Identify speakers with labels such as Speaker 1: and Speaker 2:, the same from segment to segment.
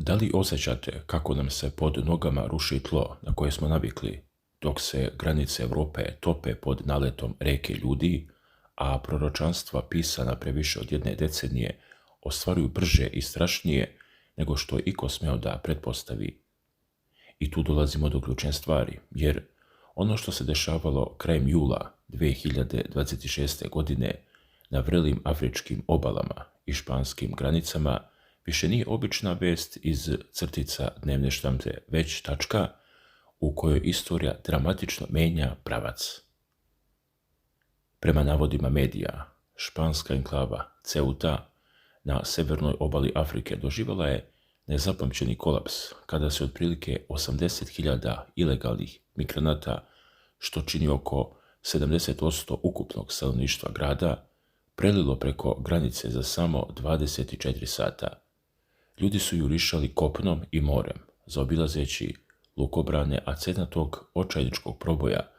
Speaker 1: Da li osjećate kako nam se pod nogama ruši tlo na koje smo navikli, dok se granice Europe tope pod naletom reke ljudi, a proročanstva pisana previše od jedne decenije ostvaruju brže i strašnije nego što je iko smeo da pretpostavi? I tu dolazimo do ključne stvari, jer ono što se dešavalo krajem jula 2026. godine na vrelim afričkim obalama i španskim granicama više nije obična vest iz crtica dnevne štampe, već tačka u kojoj istorija dramatično menja pravac. Prema navodima medija, španska enklava Ceuta na severnoj obali Afrike doživjela je nezapamćeni kolaps kada se otprilike 80.000 ilegalnih migranata, što čini oko 70% ukupnog stanovništva grada, prelilo preko granice za samo 24 sata. Ljudi su jurišali kopnom i morem, zaobilazeći lukobrane, a cena tog očajničkog proboja,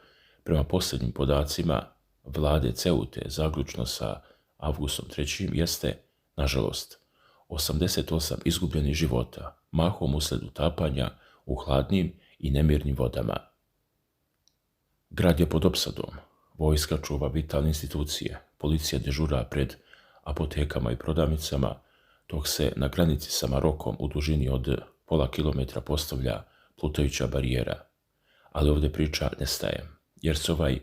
Speaker 1: prema posljednjim podacima vlade Ceute, zaključno sa Avgustom 3. jeste, nažalost, 88 izgubljenih života, mahom usled utapanja u hladnim i nemirnim vodama. Grad je pod opsadom, vojska čuva vitalne institucije, policija dežura pred apotekama i prodavnicama, dok se na granici sa Marokom u dužini od pola kilometra postavlja plutajuća barijera. Ali ovdje priča ne staje, jer se ovaj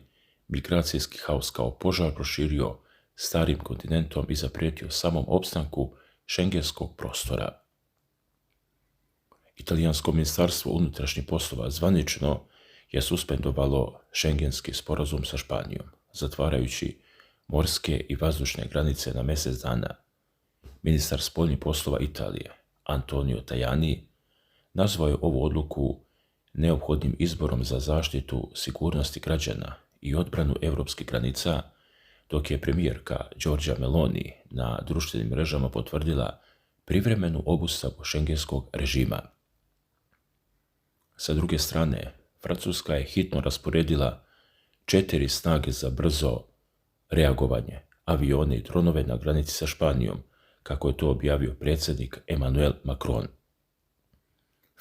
Speaker 1: migracijski haos kao požar proširio starim kontinentom i zaprijetio samom opstanku šengenskog prostora. Italijansko ministarstvo unutrašnjih poslova zvanično je suspendovalo šengenski sporazum sa Španijom, zatvarajući morske i vazdušne granice na mjesec dana. Ministar spoljnih poslova Italije, Antonio Tajani, nazvao je ovu odluku neophodnim izborom za zaštitu sigurnosti građana i odbranu europskih granica, dok je premijerka Giorgia Meloni na društvenim mrežama potvrdila privremenu obustavu šengenskog režima. Sa druge strane, Francuska je hitno rasporedila 4 snage za brzo reagovanje, avione i dronove na granici sa Španijom, kako je to objavio predsjednik Emmanuel Macron.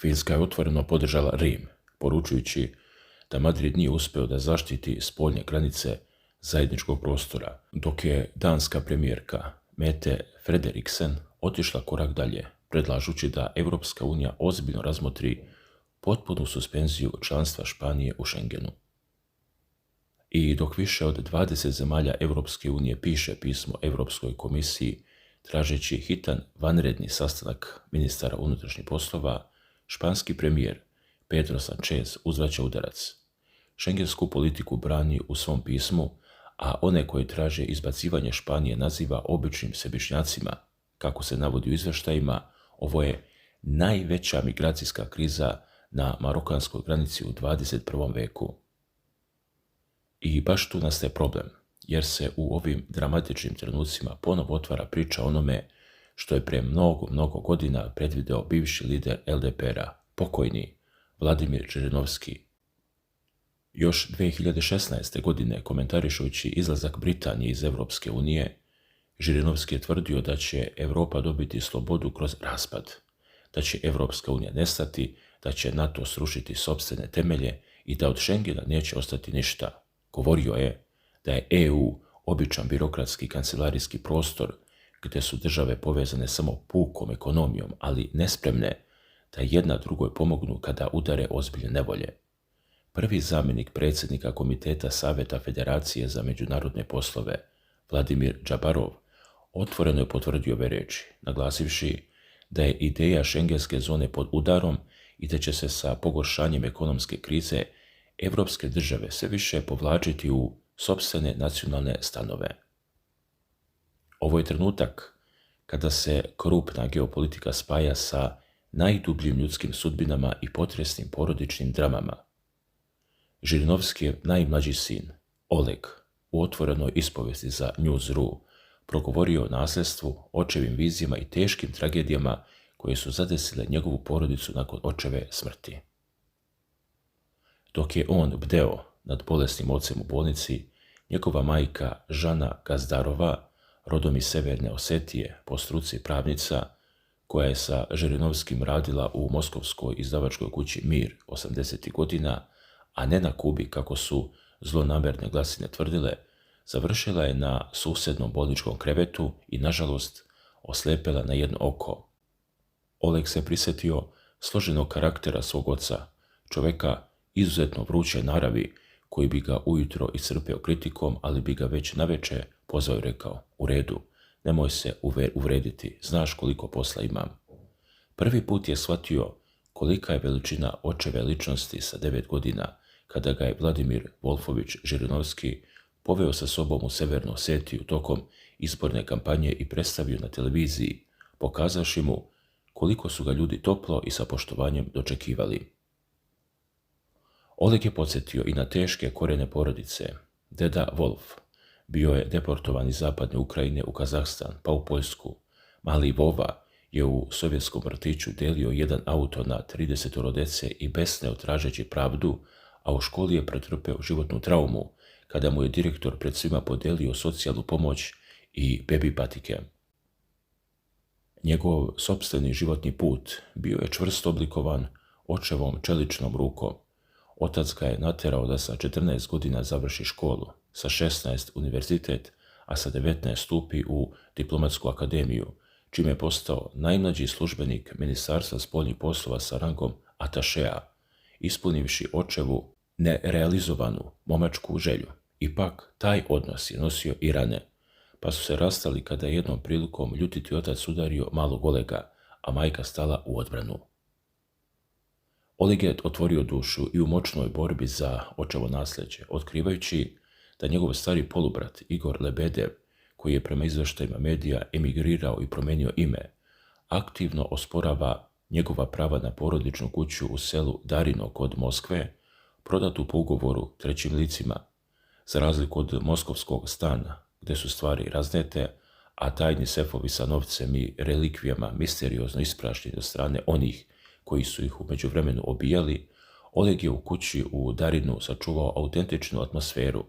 Speaker 1: Finska je otvoreno podržala Rim, poručujući da Madrid nije uspeo da zaštiti spoljne granice zajedničkog prostora, dok je danska premijerka Mette Frederiksen otišla korak dalje, predlažući da Europska unija ozbiljno razmotri potpunu suspenziju članstva Španije u Schengenu. I dok više od 20 zemalja Europske unije piše pismo Europskoj komisiji tražeći hitan vanredni sastanak ministara unutrašnjih poslova, španski premijer Pedro Sanchez uzvraća udarac. Šengensku politiku brani u svom pismu, a one koji traže izbacivanje Španije naziva običnim sebičnjacima. Kako se navodi u izvještajima, ovo je najveća migracijska kriza na marokanskoj granici u 21. veku. I baš tu nastaje problem, jer se u ovim dramatičnim trenucima ponovo otvara priča onome što je pre mnogo godina predvideo bivši lider LDP-a, pokojni Vladimir Žirinovski. Još 2016. godine, komentarišujući izlazak Britanije iz Europske unije, Žirinovski je tvrdio da će Europa dobiti slobodu kroz raspad, da će Europska unija nestati, da će NATO srušiti sopstvene temelje i da od Schengena neće ostati ništa. Govorio je da je EU običan birokratski kancelarijski prostor gdje su države povezane samo pukom ekonomijom, ali nespremne da jedna drugoj pomognu kada udare ozbiljne nevolje. Prvi zamjenik predsjednika Komiteta Saveta Federacije za međunarodne poslove, Vladimir Džabarov, otvoreno je potvrdio ove riječi, naglasivši da je ideja šengenske zone pod udarom i da će se sa pogoršanjem ekonomske krize evropske države sve više povlačiti u sopstvene nacionalne stanove. Ovo je trenutak kada se krupna geopolitika spaja sa najdubljim ljudskim sudbinama i potresnim porodičnim dramama. Žirinovskijev najmlađi sin, Oleg, u otvorenoj ispovesti za News.ru progovorio o nasljedstvu, očevim vizijama i teškim tragedijama koje su zadesile njegovu porodicu nakon očeve smrti. Dok je on bdeo nad bolesnim ocem u bolnici, njegova majka Žana Gazdarova, rodom iz Severne Osetije, po struci pravnica, koja je sa Žirinovskim radila u moskovskoj izdavačkoj kući Mir 80. godina, a ne na Kubi kako su zlonamerne glasine tvrdile, završila je na susjednom bolničkom krevetu i, nažalost, oslepela na jedno oko. Oleg se prisjetio složenog karaktera svog oca, čovjeka izuzetno vruće naravi, koji bi ga ujutro iscrpeo kritikom, ali bi ga već navečer pozvao i rekao: u redu, nemoj se uvrediti, znaš koliko posla imam. Prvi put je shvatio kolika je veličina očeve ličnosti sa 9 godina, kada ga je Vladimir Wolfović Žirinovski poveo sa sobom u Severnu Osetiju tokom izborne kampanje i predstavio na televiziji, pokazavši mu koliko su ga ljudi toplo i sa poštovanjem dočekivali. Oleg je podsjetio i na teške korijene porodice. Deda Wolf bio je deportovan iz zapadne Ukrajine u Kazahstan, pa u Poljsku. Mali Vova je u sovjetskom vrtiću delio jedan auto na 30 dece i besneo tražeći pravdu, a u školi je pretrpeo životnu traumu, kada mu je direktor pred svima podelio socijalnu pomoć i bebi patike. Njegov sopstveni životni put bio je čvrsto oblikovan očevom čeličnom rukom. Otac ga je naterao da sa 14 godina završi školu, sa 16 univerzitet, a sa 19 stupi u diplomatsku akademiju, čime je postao najmlađi službenik Ministarstva spoljnih poslova sa rangom atašea, ispunivši očevu nerealizovanu momačku želju. Ipak, taj odnos je nosio i rane, pa su se rastali kada je jednom prilikom ljutiti otac udario malog Olega, a majka stala u odbranu. Oleg je otvorio dušu i u moćnoj borbi za očevo nasljeđe, otkrivajući da njegov stari polubrat Igor Lebedev, koji je prema izvještajima medija emigrirao i promenio ime, aktivno osporava njegova prava na porodičnu kuću u selu Darino kod Moskve, prodatu po ugovoru trećim licima, za razliku od moskovskog stana, gdje su stvari raznete, a tajni sefovi sa novcem i relikvijama misteriozno isprašnjeni od strane onih koji su ih u međuvremenu obijali. Oleg je u kući u Darinu sačuvao autentičnu atmosferu,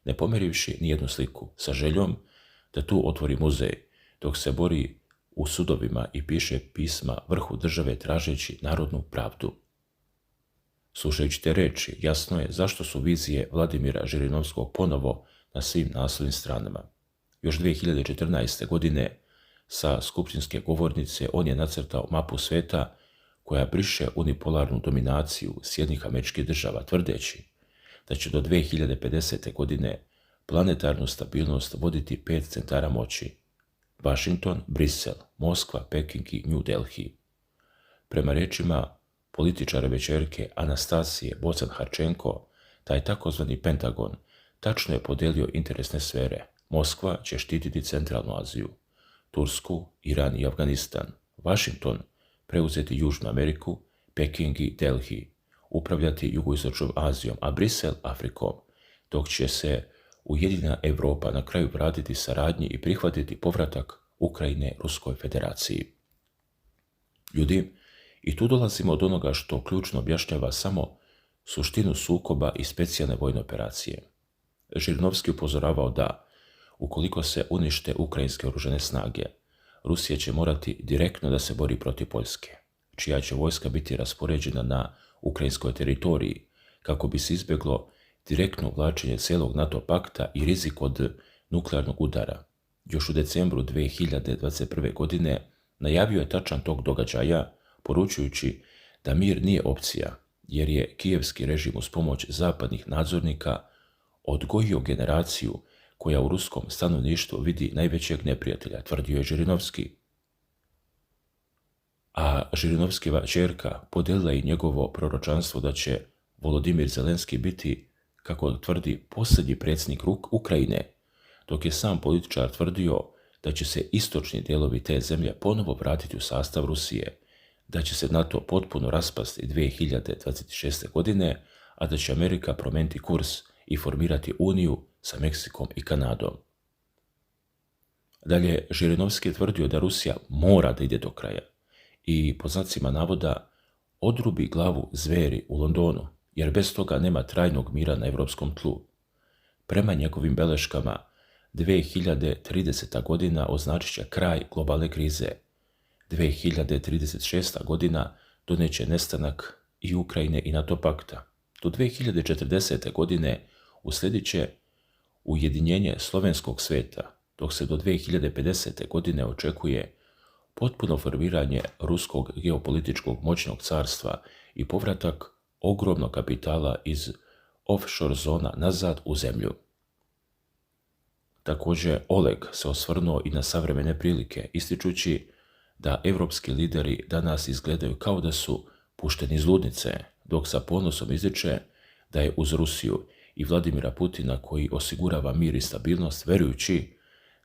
Speaker 1: ne pomerivši nijednu sliku, sa željom da tu otvori muzej, dok se bori u sudovima i piše pisma vrhu države tražeći narodnu pravdu. Slušajući te reči, jasno je zašto su vizije Vladimira Žirinovskog ponovo na svim naslovnim stranama. Još 2014. godine sa skupštinske govornice on je nacrtao mapu sveta koja briše unipolarnu dominaciju Sjedinjenih Američkih Država, tvrdeći da će do 2050. godine planetarnu stabilnost voditi 5 centara moći: Washington, Brisel, Moskva, Peking i New Delhi. Prema rečima političara večerke Anastasije Bocan-Harčenko, taj takozvani Pentagon tačno je podelio interesne sfere. Moskva će štititi Centralnu Aziju, Tursku, Iran i Afganistan, Washington preuzeti Južnu Ameriku, Peking i Delhi upravljati jugoistočnom Azijom, a Brisel Afrikom, dok će se Ujedinjena Europa na kraju vratiti saradnji i prihvatiti povratak Ukrajine Ruskoj federaciji. Ljudi, i tu dolazimo od onoga što ključno objašnjava samo suštinu sukoba i specijalne vojne operacije. Žirinovski upozoravao da, ukoliko se unište ukrajinske oružane snage, Rusija će morati direktno da se bori protiv Poljske, čija će vojska biti raspoređena na ukrajinskoj teritoriji, kako bi se izbjeglo direktno uvlačenje celog NATO pakta i rizik od nuklearnog udara. Još u decembru 2021. godine najavio je tačan tog događaja, poručujući da mir nije opcija, jer je kijevski režim uz pomoć zapadnih nadzornika odgojio generaciju koja u ruskom stanovništvu vidi najvećeg neprijatelja, tvrdio je Žirinovski. A Žirinovskijeva ćerka podelila i njegovo proročanstvo da će Volodimir Zelenski biti, kako tvrdi, posljednji predsjednik Ukrajine, dok je sam političar tvrdio da će se istočni dijelovi te zemlje ponovo vratiti u sastav Rusije, da će se NATO potpuno raspasti 2026. godine, a da će Amerika promijeniti kurs i formirati uniju sa Meksikom i Kanadom. Dalje, Žirinovski je tvrdio da Rusija mora da ide do kraja i, po znacima navoda, odrubi glavu zveri u Londonu, jer bez toga nema trajnog mira na evropskom tlu. Prema njegovim beleškama, 2030. godina označit će kraj globalne krize. 2036. godina doneće nestanak i Ukrajine i NATO pakta. Do 2040. godine uslijedit će ujedinjenje slovenskog sveta, dok se do 2050. godine očekuje potpuno formiranje ruskog geopolitičkog moćnog carstva i povratak ogromnog kapitala iz offshore zona nazad u zemlju. Također, Oleg se osvrnuo i na savremene prilike, ističući da evropski lideri danas izgledaju kao da su pušteni iz ludnice, dok sa ponosom ističe da je uz Rusiju i Vladimira Putina koji osigurava mir i stabilnost, verujući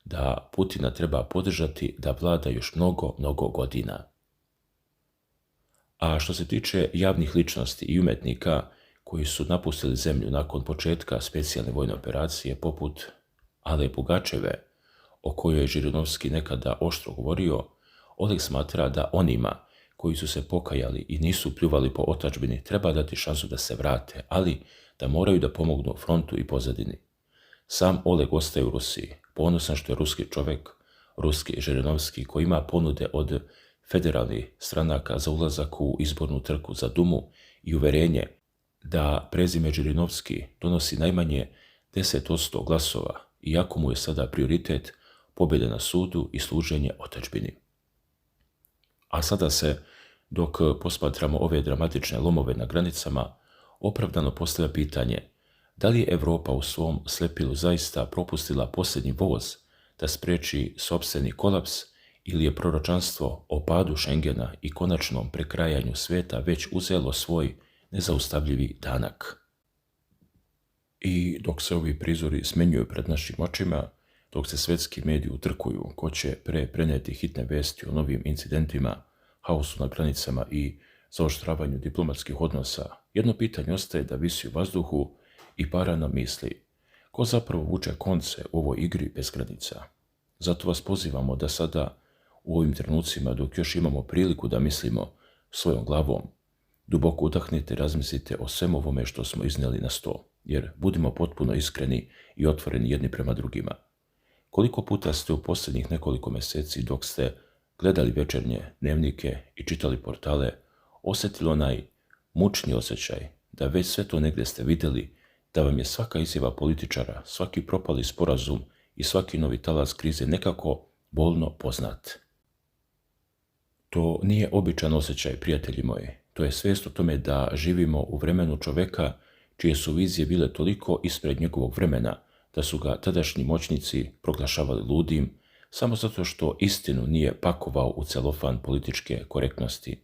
Speaker 1: da Putina treba podržati da vlada još mnogo godina. A što se tiče javnih ličnosti i umjetnika koji su napustili zemlju nakon početka specijalne vojne operacije poput Ale Pugačeve, o kojoj je Žirinovski nekada oštro govorio, Oleg smatra da onima koji su se pokajali i nisu pljuvali po otadžbini treba dati šansu da se vrate, ali da moraju da pomognu frontu i pozadini. Sam Oleg ostaje u Rusiji, ponosan što je ruski čovjek, ruski Žirinovski, koji ima ponude od federalnih stranaka za ulazak u izbornu trku za Dumu i uverenje da prezime Žirinovski donosi najmanje 10% glasova, iako mu je sada prioritet pobjeda na sudu i služenje otadžbini. A sada se, dok posmatramo ove dramatične lomove na granicama, opravdano postavlja pitanje da li je Europa u svom slepilu zaista propustila posljednji voz da spriječi sopstveni kolaps ili je proročanstvo o padu Schengena i konačnom prekrajanju sveta već uzelo svoj nezaustavljivi danak. I dok se ovi prizori smenjuju pred našim očima, dok se svetski mediji utrkuju ko će preneti hitne vesti o novim incidentima, haosu na granicama i zaoštravanju diplomatskih odnosa, jedno pitanje ostaje da visi u vazduhu i para nam misli. Ko zapravo vuče konce u ovoj igri bez granica? Zato vas pozivamo da sada, u ovim trenucima, dok još imamo priliku da mislimo svojom glavom, duboko udahnite i razmislite o svemu ovome što smo iznijeli na sto, jer budimo potpuno iskreni i otvoreni jedni prema drugima. Koliko puta ste u posljednjih nekoliko mjeseci, dok ste gledali večernje dnevnike i čitali portale, osjetili onaj mučni osjećaj da već sve to negdje ste vidjeli, da vam je svaka izjava političara, svaki propali sporazum i svaki novi talas krize nekako bolno poznat. To nije običan osjećaj, prijatelji moji. To je svijest o tome da živimo u vremenu čovjeka čije su vizije bile toliko ispred njegovog vremena da su ga tadašnji moćnici proglašavali ludim samo zato što istinu nije pakovao u celofan političke korektnosti.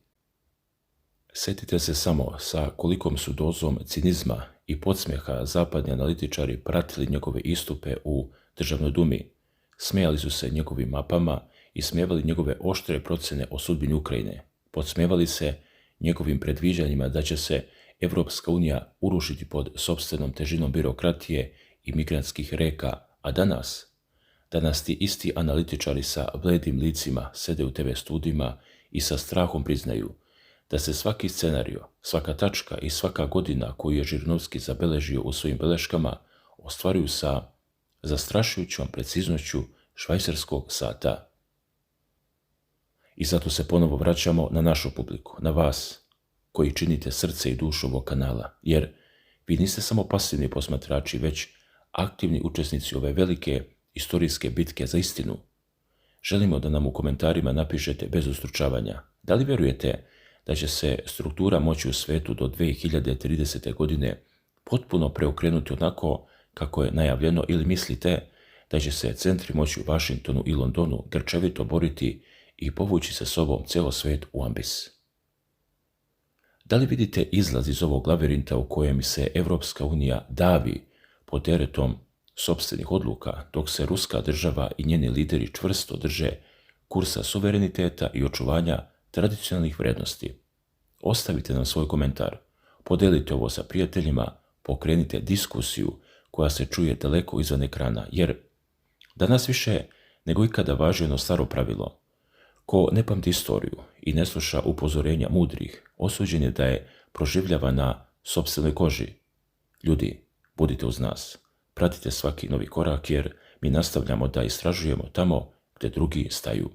Speaker 1: Sjetite se samo sa kolikom su dozom cinizma i podsmjeha zapadni analitičari pratili njegove istupe u Državnoj dumi, smijali su se njegovim mapama i smijevali njegove oštre procjene o sudbini Ukrajine, podsmijevali se njegovim predviđanjima da će se Evropska unija urušiti pod sopstvenom težinom birokratije i migrantskih reka, a danas ti isti analitičari sa bledim licima sede u TV studijima i sa strahom priznaju da se svaki scenario, svaka tačka i svaka godina koju je Žirinovski zabeležio u svojim beleškama ostvaruju sa zastrašujućom preciznošću švajcarskog sata. I zato se ponovo vraćamo na našu publiku, na vas koji činite srce i dušu ovog kanala, jer vi niste samo pasivni posmatrači, već aktivni učesnici ove velike istorijske bitke za istinu. Želimo da nam u komentarima napišete bez ustručavanja da li vjerujete da će se struktura moći u svetu do 2030. godine potpuno preokrenuti onako kako je najavljeno, ili mislite da će se centri moći u Vašingtonu i Londonu grčevito boriti i povući sa sobom cijelo svijet u ambis. Da li vidite izlaz iz ovog lavirinta u kojem se Evropska unija davi pod teretom sopstvenih odluka, dok se ruska država i njeni lideri čvrsto drže kursa suvereniteta i očuvanja tradicionalnih vrijednosti? Ostavite nam svoj komentar, podelite ovo sa prijateljima, pokrenite diskusiju koja se čuje daleko izvan ekrana, jer danas više nego ikada važi ono staro pravilo: ko ne pamti istoriju i ne sluša upozorenja mudrih, osuđen je da je proživljava na sopstvenoj koži. Ljudi, budite uz nas, pratite svaki novi korak, jer mi nastavljamo da istražujemo tamo gdje drugi staju.